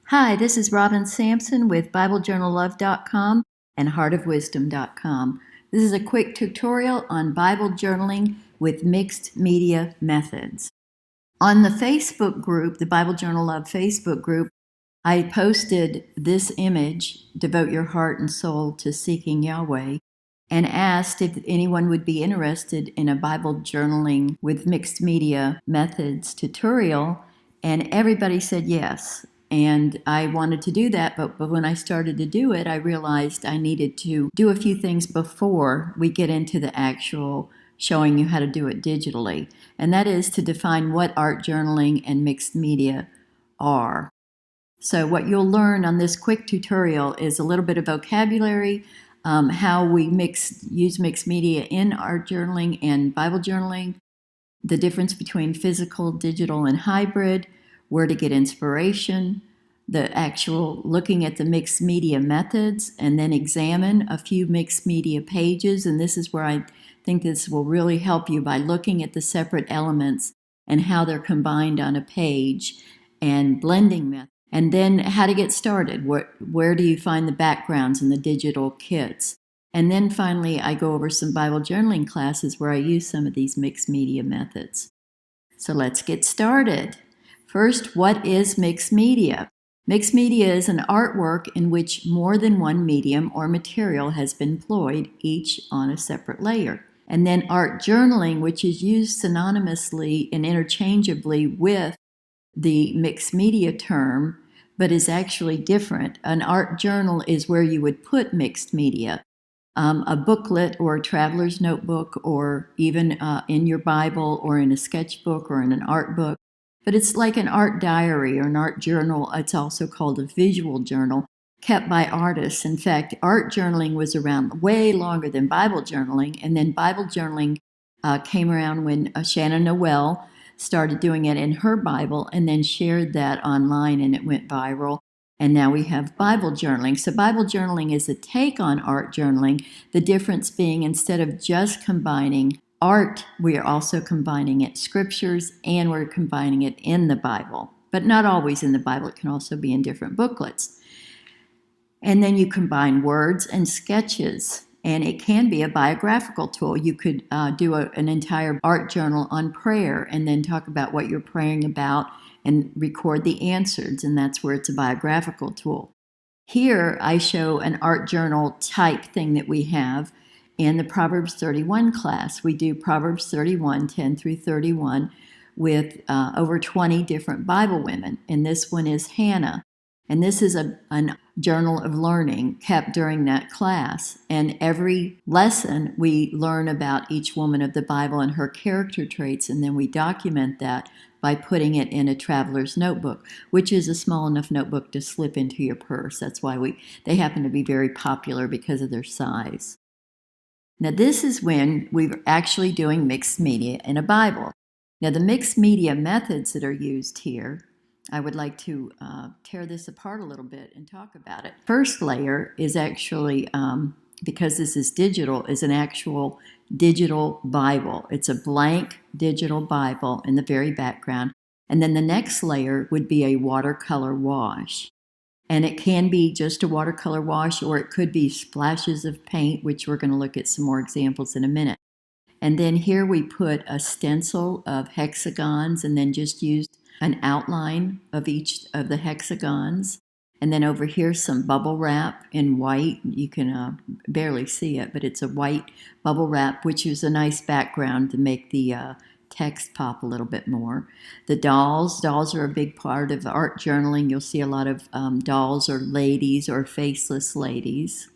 Hi, this is Robin Sampson with BibleJournalLove.com and HeartOfWisdom.com. This is a quick tutorial on Bible journaling with mixed media methods. On the Facebook group, the Bible Journal Love Facebook group, I posted this image, Devote Your Heart and Soul to Seeking Yahweh, and asked if anyone would be interested in a Bible journaling with mixed media methods tutorial, and everybody said yes. And I wanted to do that, but when I started to do it, I realized I needed to do a few things before we get into the actual showing you how to do it digitally. And that is to define what art journaling and mixed media are. So what you'll learn on this quick tutorial is a little bit of vocabulary, how we use mixed media in art journaling and Bible journaling, the difference between physical, digital, and hybrid, where to get inspiration, the actual looking at the mixed media methods, and then examine a few mixed media pages. And this is where I think this will really help you by looking at the separate elements and how they're combined on a page and blending methods. And then how to get started. Where do you find the backgrounds in the digital kits? And then finally, I go over some Bible journaling classes where I use some of these mixed media methods. So let's get started. First, what is mixed media? Mixed media is an artwork in which more than one medium or material has been employed, each on a separate layer. And then art journaling, which is used synonymously and interchangeably with the mixed media term, but is actually different. An art journal is where you would put mixed media. A booklet or a traveler's notebook, or even in your Bible or in a sketchbook or in an art book. But it's like an art diary or an art journal. It's also called a visual journal kept by artists. In fact, art journaling was around way longer than Bible journaling. And then Bible journaling came around when Shannon Noel started doing it in her Bible and then shared that online, and it went viral. And now we have Bible journaling. So Bible journaling is a take on art journaling, the difference being instead of just combining art, we are also combining it scriptures, and we're combining it in the Bible. But not always in the Bible. It can also be in different booklets. And then you combine words and sketches. And it can be a biographical tool. You could do an entire art journal on prayer and then talk about what you're praying about and record the answers, and that's where it's a biographical tool. Here I show an art journal type thing that we have in the Proverbs 31 class. We do Proverbs 31, 10 through 31 with over 20 different Bible women, and this one is Hannah. And this is a journal of learning kept during that class. And every lesson, we learn about each woman of the Bible and her character traits, and then we document that by putting it in a traveler's notebook, which is a small enough notebook to slip into your purse. That's why they happen to be very popular because of their size. Now, this is when we're actually doing mixed media in a Bible. Now, the mixed media methods that are used here, I would like to tear this apart a little bit and talk about it. First layer is actually, because this is digital, is an actual digital Bible. It's a blank digital Bible in the very background. And then the next layer would be a watercolor wash. And it can be just a watercolor wash, or it could be splashes of paint, which we're going to look at some more examples in a minute. And then here we put a stencil of hexagons and then just used an outline of each of the hexagons. And then over here, some bubble wrap in white. You can barely see it, but it's a white bubble wrap, which is a nice background to make the text pop a little bit more. The dolls are a big part of art journaling. You'll see a lot of dolls or ladies or faceless ladies.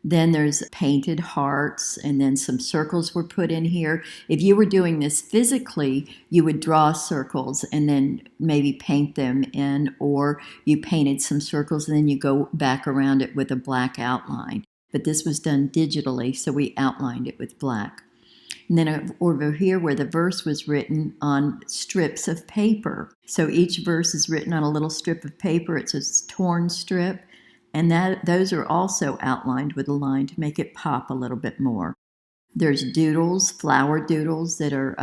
Then there's painted hearts, and then some circles were put in here. If you were doing this physically, you would draw circles and then maybe paint them in, or you painted some circles and then you go back around it with a black outline. But this was done digitally, so we outlined it with black. And then over here where the verse was written on strips of paper. So each verse is written on a little strip of paper. It's a torn strip. And those are also outlined with a line to make it pop a little bit more. There's doodles, flower doodles that are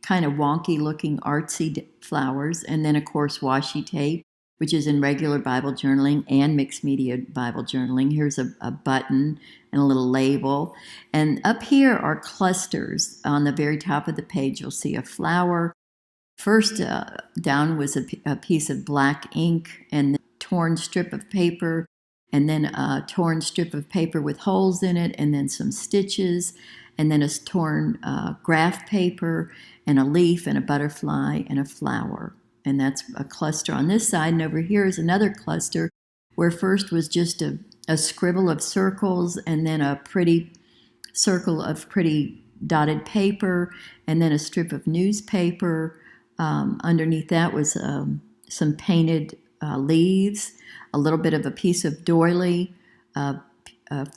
kind of wonky looking artsy flowers. And then, of course, washi tape, which is in regular Bible journaling and mixed media Bible journaling. Here's a button and a little label. And up here are clusters. On the very top of the page, you'll see a flower. First down was a piece of black ink and a torn strip of paper, and then a torn strip of paper with holes in it, and then some stitches, and then a torn graph paper, and a leaf, and a butterfly, and a flower. And that's a cluster on this side. And over here is another cluster where first was just a scribble of circles, and then a pretty circle of pretty dotted paper, and then a strip of newspaper. Underneath that was some painted leaves, a little bit of a piece of doily, a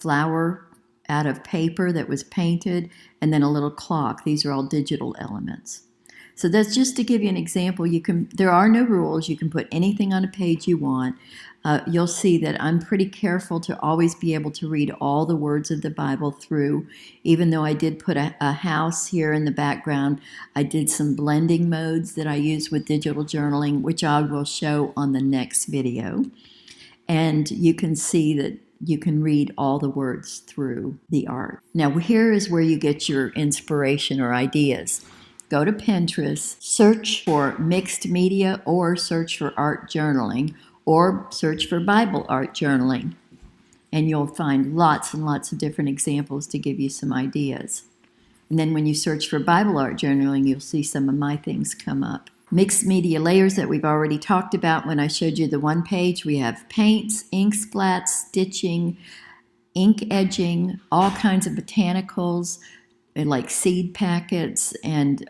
flower out of paper that was painted, and then a little clock. These are all digital elements. So that's just to give you an example. There are no rules. You can put anything on a page you want. You'll see that I'm pretty careful to always be able to read all the words of the Bible through. Even though I did put a house here in the background, I did some blending modes that I use with digital journaling, which I will show on the next video. And you can see that you can read all the words through the art. Now, here is where you get your inspiration or ideas. Go to Pinterest, search for mixed media, or search for art journaling, or search for Bible art journaling. And you'll find lots and lots of different examples to give you some ideas. And then when you search for Bible art journaling, you'll see some of my things come up. Mixed media layers that we've already talked about when I showed you the one page. We have paints, ink splats, stitching, ink edging, all kinds of botanicals, like seed packets and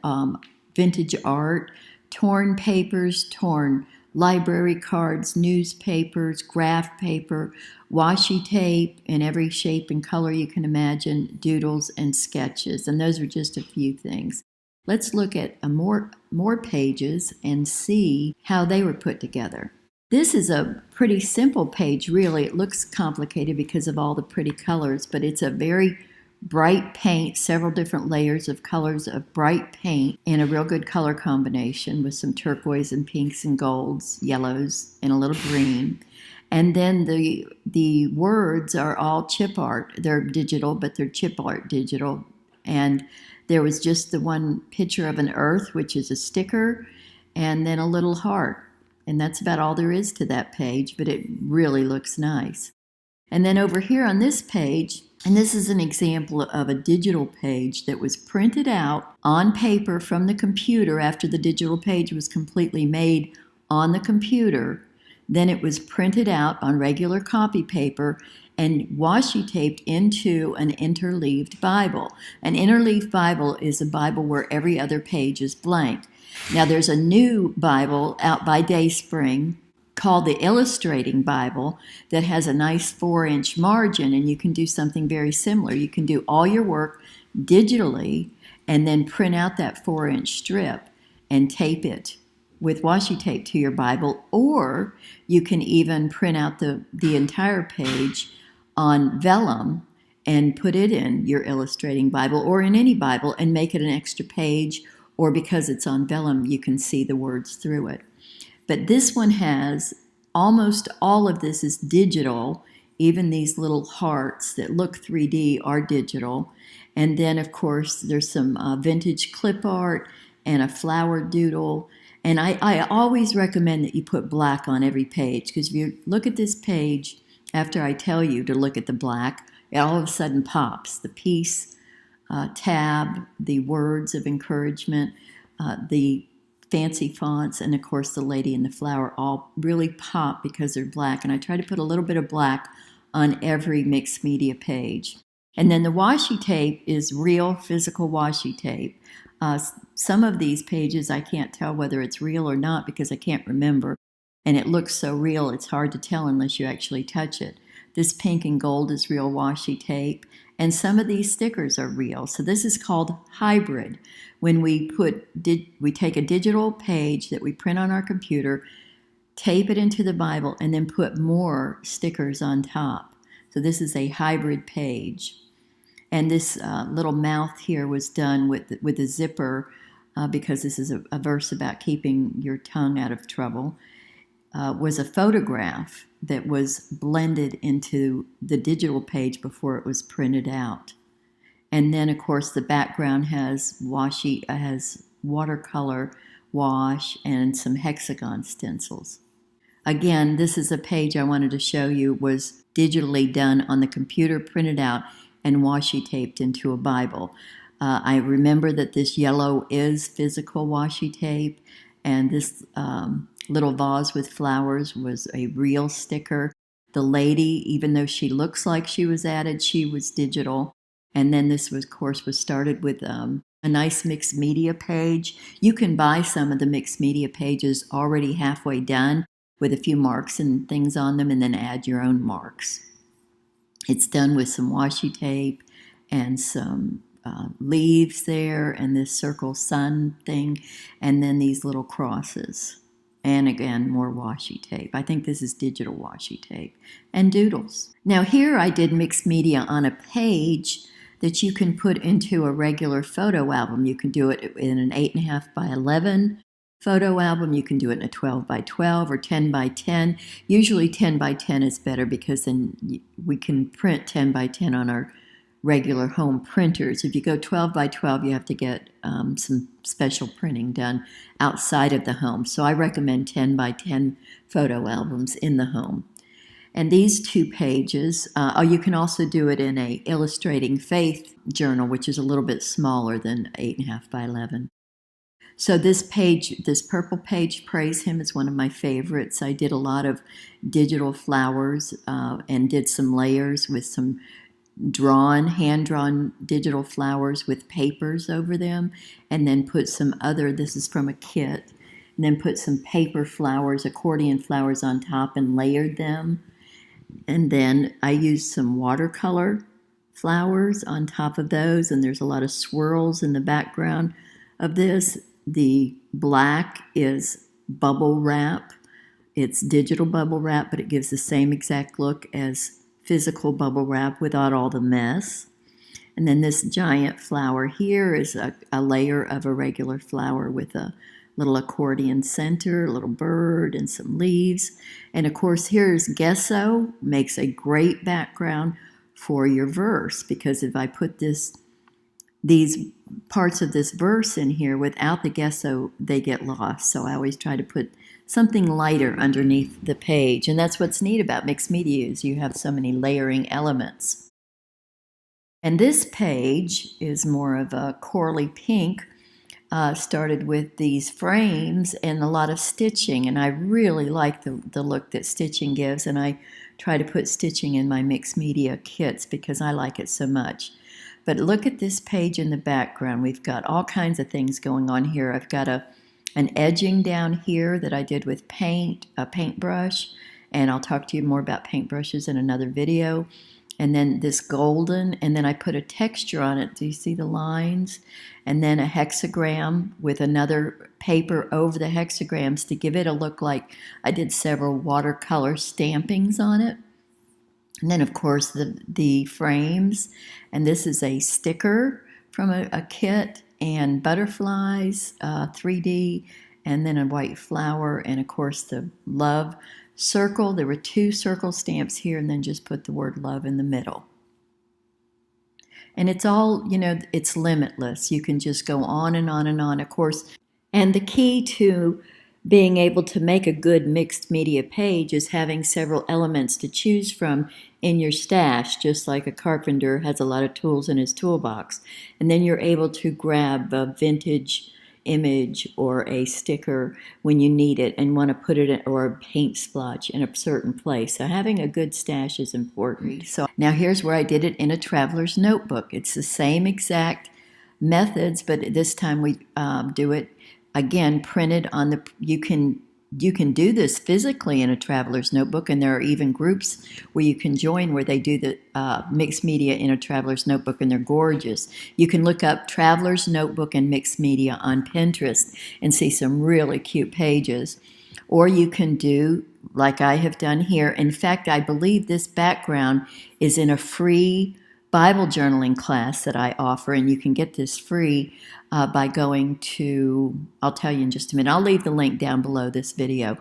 vintage art, torn papers, torn library cards, newspapers, graph paper, washi tape in every shape and color you can imagine, doodles and sketches. And those are just a few things. Let's look at more pages and see how they were put together. This is a pretty simple page, really. It looks complicated because of all the pretty colors, but it's a very bright paint, several different layers of colors of bright paint, and a real good color combination with some turquoise and pinks and golds, yellows, and a little green. And then the words are all chip art. They're digital, but they're chip art digital. And there was just the one picture of an earth, which is a sticker, and then a little heart. And that's about all there is to that page, but it really looks nice. And then over here on this page, and this is an example of a digital page that was printed out on paper from the computer after the digital page was completely made on the computer. Then it was printed out on regular copy paper and washi taped into an interleaved Bible. An interleaved Bible is a Bible where every other page is blank. Now there's a new Bible out by Dayspring called the Illustrating Bible that has a nice 4-inch margin, and you can do something very similar. You can do all your work digitally and then print out that 4-inch strip and tape it with washi tape to your Bible, or you can even print out the entire page on vellum and put it in your Illustrating Bible or in any Bible and make it an extra page, or because it's on vellum, you can see the words through it. But this one has almost all of this is digital. Even these little hearts that look 3D are digital. And then, of course, there's some vintage clip art and a flower doodle. And I always recommend that you put black on every page, because if you look at this page after I tell you to look at the black, it all of a sudden pops. The peace tab, the words of encouragement, the fancy fonts, and of course the lady and the flower all really pop because they're black. And I try to put a little bit of black on every mixed media page. And then the washi tape is real physical washi tape. Some of these pages I can't tell whether it's real or not because I can't remember. And it looks so real it's hard to tell unless you actually touch it. This pink and gold is real washi tape. And some of these stickers are real. So this is called hybrid. When we take a digital page that we print on our computer, tape it into the Bible, and then put more stickers on top. So this is a hybrid page. And this little mouth here was done with a zipper because this is a verse about keeping your tongue out of trouble. was a photograph that was blended into the digital page before it was printed out. And then, of course, the background has watercolor wash and some hexagon stencils. Again, this is a page I wanted to show you was digitally done on the computer, printed out, and washi taped into a Bible. I remember that this yellow is Phisical washi tape, and this little vase with flowers was a real sticker. The lady, even though she looks like she was added, she was digital. And then this was, of course, was started with a nice mixed media page. You can buy some of the mixed media pages already halfway done with a few marks and things on them, and then add your own marks. It's done with some washi tape and some leaves there, and this circle sun thing, and then these little crosses. And again, more washi tape. I think this is digital washi tape. And doodles. Now here I did mixed media on a page that you can put into a regular photo album. You can do it in an 8.5 by 11 photo album. You can do it in a 12 by 12 or 10 by 10. Usually 10 by 10 is better because then we can print 10 by 10 on our regular home printers. If you go 12 by 12, you have to get some special printing done outside of the home. So I recommend 10 by 10 photo albums in the home. And these 2 pages, you can also do it in a Illustrating Faith journal, which is a little bit smaller than 8.5 by 11. So this page, this purple page, Praise Him, is one of my favorites. I did a lot of digital flowers and did some layers with some hand-drawn digital flowers with papers over them, and then put some other, this is from a kit, and then put some paper flowers, accordion flowers on top and layered them. And then I used some watercolor flowers on top of those, and there's a lot of swirls in the background of this. The black is bubble wrap. It's digital bubble wrap, but it gives the same exact look as Phisical bubble wrap without all the mess. And then this giant flower here is a layer of a regular flower with a little accordion center, a little bird, and some leaves. And of course, here's gesso, makes a great background for your verse, because if I put these parts of this verse in here without the gesso, they get lost. So I always try to put something lighter underneath the page. And that's what's neat about mixed media, is you have so many layering elements. And this page is more of a corally pink. Started with these frames and a lot of stitching, and I really like the look that stitching gives, and I try to put stitching in my mixed media kits because I like it so much. But look at this page in the background. We've got all kinds of things going on here. I've got an edging down here that I did with a paintbrush, and I'll talk to you more about paintbrushes in another video. And then this golden, and then I put a texture on it. Do you see the lines? And then a hexagram with another paper over the hexagrams to give it a look like I did several watercolor stampings on it. And then, of course, the frames. And this is a sticker from a kit, and butterflies, 3D, and then a white flower, and, of course, the love circle. There were 2 circle stamps here, and then just put the word love in the middle. And it's all, it's limitless. You can just go on and on and on, of course. And the key to being able to make a good mixed media page is having several elements to choose from in your stash, just like a carpenter has a lot of tools in his toolbox. And then you're able to grab a vintage image or a sticker when you need it and want to put it in, or a paint splotch in a certain place. So having a good stash is important. So now here's where I did it in a traveler's notebook. It's the same exact methods, but this time we do it again printed on the, you can do this physically in a traveler's notebook, and there are even groups where you can join where they do the mixed media in a traveler's notebook, and they're gorgeous. You can look up traveler's notebook and mixed media on Pinterest and see some really cute pages. Or you can do like I have done here. In fact, I believe this background is in a free Bible journaling class that I offer, and you can get this free by going to, I'll tell you in just a minute. I'll leave the link down below this video.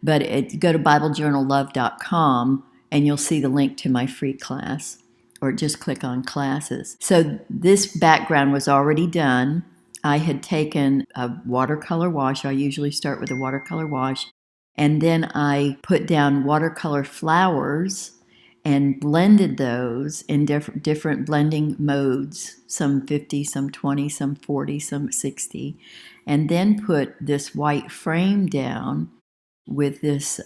But go to BibleJournalLove.com and you'll see the link to my free class, or just click on classes. So this background was already done. I had taken a watercolor wash. I usually start with a watercolor wash. And then I put down watercolor flowers and blended those in different blending modes, some 50, some 20, some 40, some 60. And then put this white frame down with this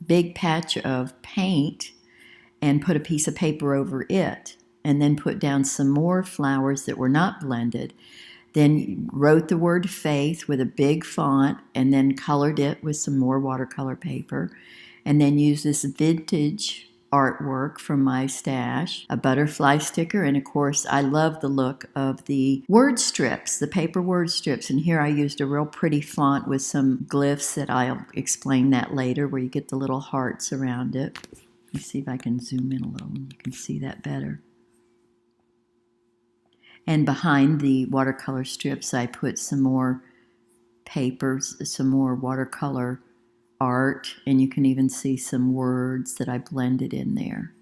big patch of paint and put a piece of paper over it, and then put down some more flowers that were not blended. Then wrote the word faith with a big font and then colored it with some more watercolor paper, and then used this vintage artwork from my stash, a butterfly sticker, and of course I love the look of the word strips, the paper word strips. And here I used a real pretty font with some glyphs that I'll explain that later, where you get the little hearts around it. Let me see if I can zoom in a little and you can see that better. And behind the watercolor strips I put some more papers, some more watercolor art, and you can even see some words that I blended in there.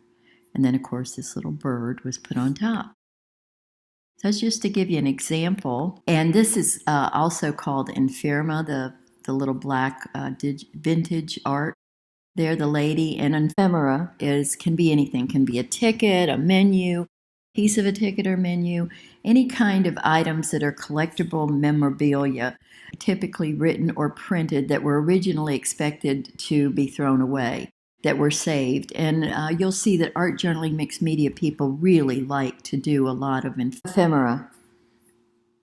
And then of course this little bird was put on top. So that's just to give you an example. And this is also called Infirma, the little black vintage art. There, the lady. And ephemera can be anything. Can be a ticket, a menu, piece of a ticket or menu, any kind of items that are collectible memorabilia, typically written or printed, that were originally expected to be thrown away, that were saved. And you'll see that art journaling mixed media people really like to do a lot of ephemera.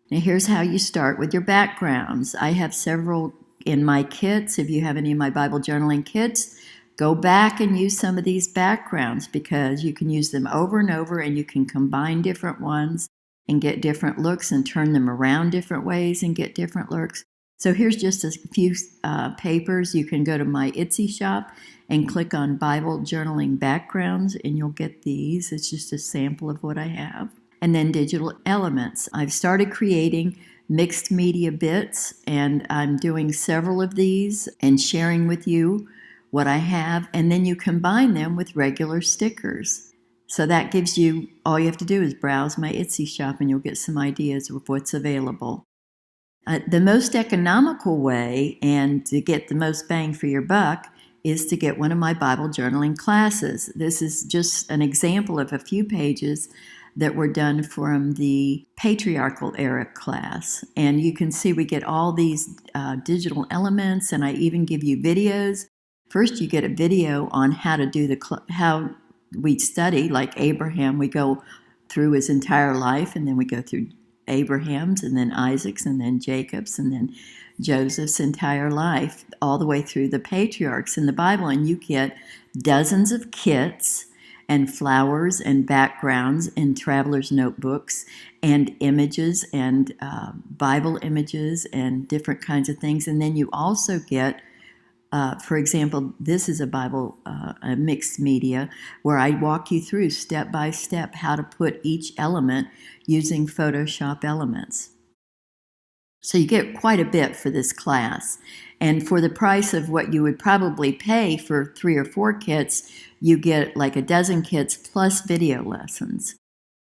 Now here's how you start with your backgrounds. I have several in my kits. If you have any of my Bible journaling kits, go back and use some of these backgrounds, because you can use them over and over, and you can combine different ones and get different looks, and turn them around different ways and get different looks. So here's just a few papers. You can go to my Etsy shop and click on Bible journaling backgrounds, and you'll get these. It's just a sample of what I have. And then digital elements. I've started creating mixed media bits, and I'm doing several of these and sharing with you what I have, and then you combine them with regular stickers. So that gives you, all you have to do is browse my Etsy shop and you'll get some ideas of what's available. The most economical way and to get the most bang for your buck is to get one of my Bible journaling classes. This is just an example of a few pages that were done from the patriarchal era class. And you can see we get all these digital elements, and I even give you videos. First, you get a video on how to do how we study, like Abraham. We go through his entire life, and then we go through Abraham's, and then Isaac's, and then Jacob's, and then Joseph's entire life, all the way through the patriarchs in the Bible. And you get dozens of kits and flowers and backgrounds and traveler's notebooks and images and Bible images and different kinds of things. And then you also get, for example, this is a Bible, a mixed media, where I walk you through step by step how to put each element using Photoshop elements. So you get quite a bit for this class. And for the price of what you would probably pay for 3 or 4 kits, you get like a dozen kits plus video lessons.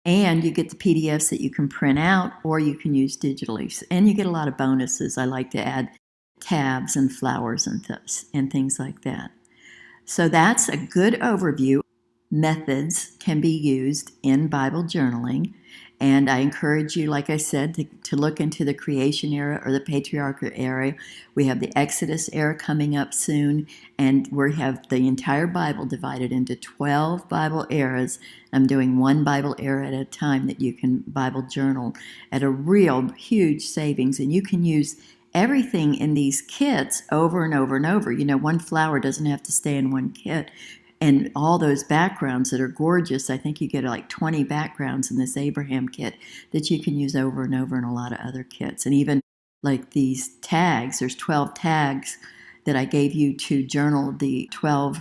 And you get the PDFs that you can print out or you can use digitally. And you get a lot of bonuses. I like to add tabs and flowers and things like that. So that's a good overview. Methods can be used in Bible journaling. And I encourage you, like I said, to look into the creation era or the patriarchal era. We have the Exodus era coming up soon, and we have the entire Bible divided into 12 Bible eras. I'm doing one Bible era at a time that you can Bible journal at a real huge savings. And you can use everything in these kits over and over and over. You know, one flower doesn't have to stay in one kit. And all those backgrounds that are gorgeous, I think you get like 20 backgrounds in this Abraham kit that you can use over and over in a lot of other kits. And even like these tags, there's 12 tags that I gave you to journal the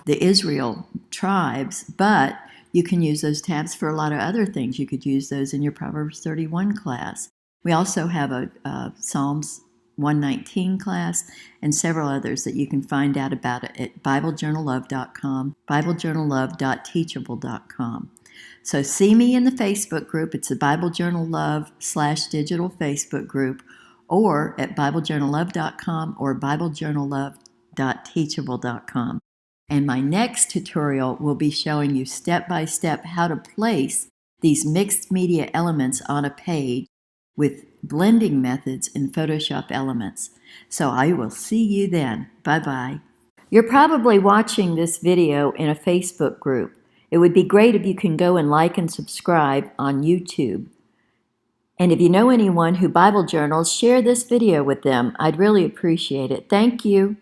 Israel tribes, but you can use those tabs for a lot of other things. You could use those in your Proverbs 31 class. We also have a Psalms 119 class, and several others that you can find out about it at BibleJournalLove.com, BibleJournalLove.teachable.com. So see me in the Facebook group. It's the Bible Journal Love /digital Facebook group, or at BibleJournalLove.com or BibleJournalLove.teachable.com. And my next tutorial will be showing you step-by-step how to place these mixed media elements on a page with blending methods in Photoshop Elements. So I will see you then. Bye-bye. You're probably watching this video in a Facebook group. It would be great if you can go and like and subscribe on YouTube. And if you know anyone who Bible journals, share this video with them. I'd really appreciate it. Thank you.